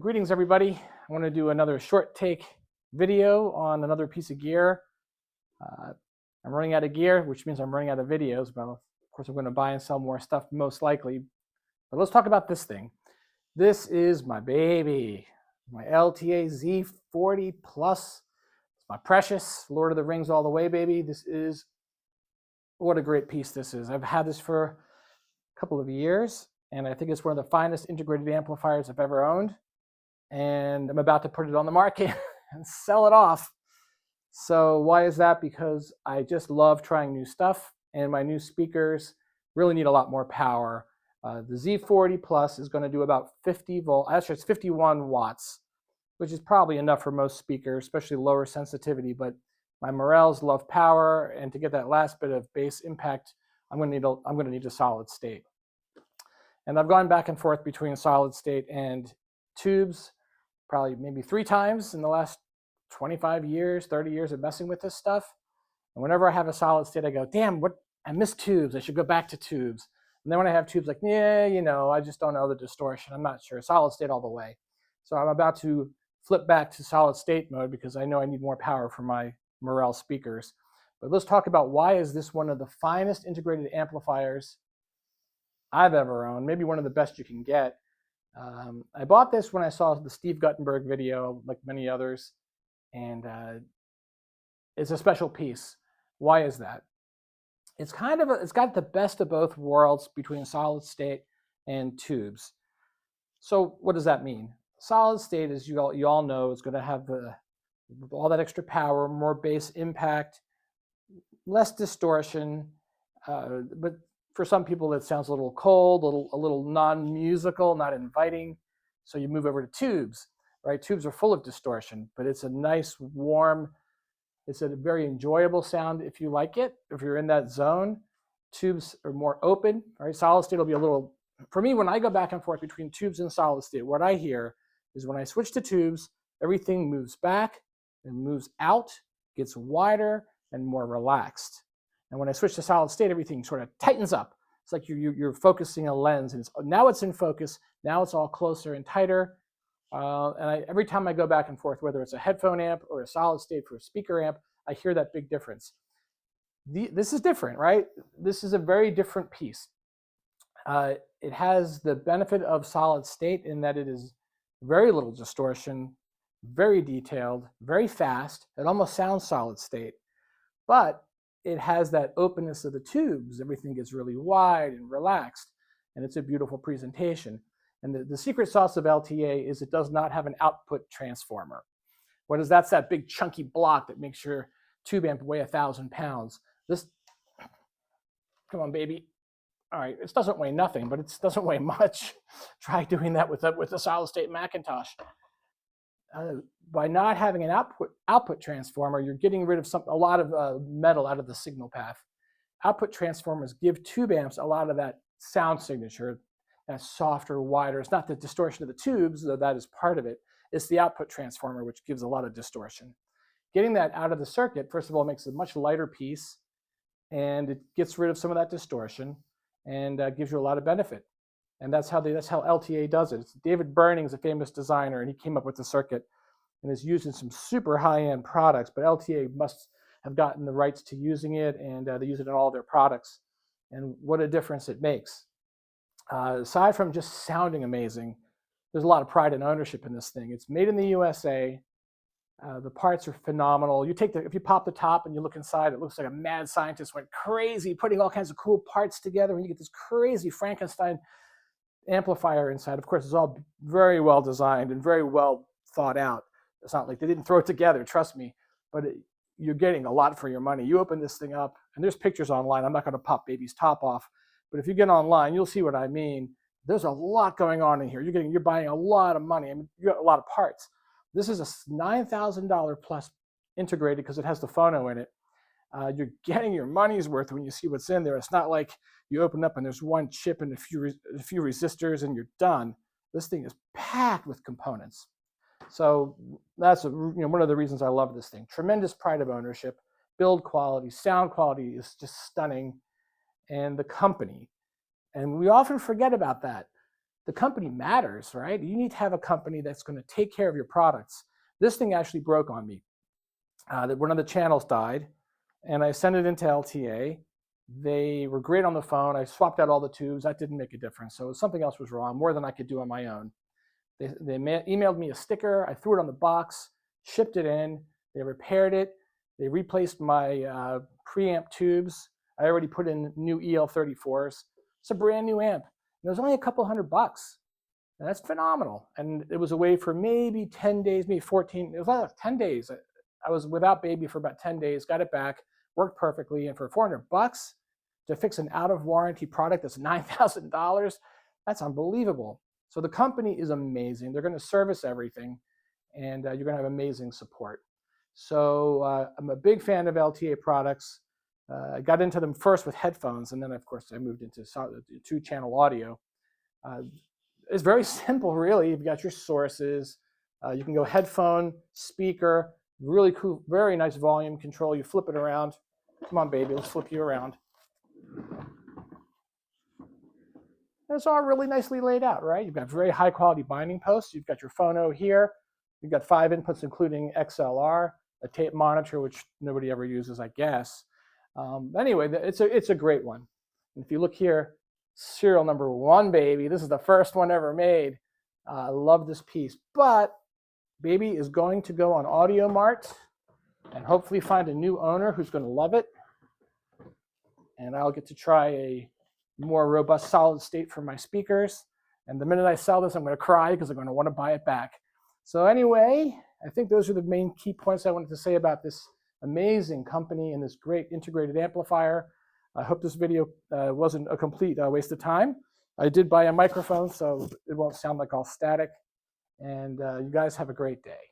Greetings, everybody. I want to do another short take video on another piece of gear. I'm running out of gear, which means I'm running out of videos, but of course I'm going to buy and sell more stuff most likely. But let's talk about this thing. This is my baby, my LTA Z40 Plus. It's my precious Lord of the Rings all the way, baby. What a great piece this is. I've had this for a couple of years, and I think it's one of the finest integrated amplifiers I've ever owned. And I'm about to put it on the market and sell it off. So why is that? Because I just love trying new stuff, and my new speakers really need a lot more power. The Z40 Plus is going to do about 50 volt, actually it's 51 watts, which is probably enough for most speakers, especially lower sensitivity. But my Morels love power, and to get that last bit of bass impact, I'm going to need a solid state. And I've gone back and forth between solid state and tubes probably maybe 3 times in the last 25 years, 30 years of messing with this stuff. And whenever I have a solid state, I go, damn, I miss tubes. I should go back to tubes. And then when I have tubes, like, yeah, I just don't know the distortion. I'm not sure. Solid state all the way. So I'm about to flip back to solid state mode because I know I need more power for my Morel speakers. But let's talk about why is this one of the finest integrated amplifiers I've ever owned, maybe one of the best you can get. I bought this when I saw the Steve Guttenberg video, like many others, and it's a special piece. Why is that? It's got the best of both worlds between solid state and tubes. So what does that mean? Solid state, as you all know, is going to have all that extra power, more bass impact, less distortion, but for some people, it sounds a little cold, a little non-musical, not inviting. So you move over to tubes, right? Tubes are full of distortion, but it's a nice, warm, it's a very enjoyable sound if you like it, if you're in that zone. Tubes are more open, right? Solid state will be a little, for me, when I go back and forth between tubes and solid state, what I hear is when I switch to tubes, everything moves back and moves out, gets wider and more relaxed. And when I switch to solid state, everything sort of tightens up. It's like you're focusing a lens, and now it's in focus. Now it's all closer and tighter. Every time I go back and forth, whether it's a headphone amp or a solid state for a speaker amp, I hear that big difference. This is different, right? This is a very different piece. It has the benefit of solid state in that it is very little distortion, very detailed, very fast. It almost sounds solid state, but it has that openness of the tubes. Everything gets really wide and relaxed, and it's a beautiful presentation. And the secret sauce of LTA is it does not have an output transformer. That's that big chunky block that makes your tube amp weigh 1,000 pounds. Come on, baby. All right, it doesn't weigh nothing, but it doesn't weigh much. Try doing that with a solid state Macintosh. By not having an output transformer, you're getting rid of a lot of metal out of the signal path. Output transformers give tube amps a lot of that sound signature, that softer, wider. It's not the distortion of the tubes, though that is part of it. It's the output transformer, which gives a lot of distortion. Getting that out of the circuit, first of all, makes it a much lighter piece, and it gets rid of some of that distortion and gives you a lot of benefit. And that's how LTA does it. David Burning's a famous designer, and he came up with the circuit and is used in some super high-end products, but LTA must have gotten the rights to using it, and they use it in all their products. And what a difference it makes. Aside from just sounding amazing, there's a lot of pride and ownership in this thing. It's made in the USA. The parts are phenomenal. If you pop the top and you look inside, it looks like a mad scientist went crazy putting all kinds of cool parts together, and you get this crazy Frankenstein amplifier inside. Of course, it's all very well designed and very well thought out. It's not like they didn't throw it together, trust me, but you're getting a lot for your money. You open this thing up, and there's pictures online. I'm not going to pop baby's top off, but if you get online, you'll see what I mean. There's a lot going on in here. You're buying a lot of money. I mean, you got a lot of parts. This is a $9,000 plus integrated because it has the phono in it. You're getting your money's worth when you see what's in there. It's not like you open up and there's one chip and a few resistors and you're done. This thing is packed with components. So that's one of the reasons I love this thing. Tremendous pride of ownership, build quality, sound quality is just stunning, and the company. And we often forget about that. the company matters, right? You need to have a company that's going to take care of your products. This thing actually broke on me. That one of the channels died, and I sent it into LTA. They were great on the phone. I swapped out all the tubes. That didn't make a difference. So something else was wrong, more than I could do on my own. They emailed me a sticker. I threw it on the box, shipped it in. They repaired it. They replaced my preamp tubes. I already put in new EL34s. It's a brand new amp. And it was only a couple $100. And that's phenomenal. And it was away for maybe 10 days, maybe 14. It was like 10 days. I was without baby for about 10 days, got it back, worked perfectly. And for $400 to fix an out of warranty product that's $9,000, that's unbelievable. So the company is amazing. They're going to service everything, and you're going to have amazing support. So I'm a big fan of LTA products. I got into them first with headphones, and then, of course, I moved into two-channel audio. It's very simple, really. You've got your sources. You can go headphone, speaker, really cool, very nice volume control. You flip it around. Come on, baby, let's flip you around. And it's all really nicely laid out, right? You've got very high quality binding posts. You've got your phono here. You've got 5 inputs, including XLR, a tape monitor, which nobody ever uses, I guess. Anyway, it's a great one. And if you look here, serial number 1, baby. This is the first one ever made. I love this piece. But baby is going to go on Audio Mart and hopefully find a new owner who's going to love it. And I'll get to try a more robust solid state for my speakers. And the minute I sell this, I'm going to cry because I'm going to want to buy it back. So anyway, I think those are the main key points I wanted to say about this amazing company and this great integrated amplifier. I hope this video wasn't a complete waste of time. I did buy a microphone, so it won't sound like all static. And you guys have a great day.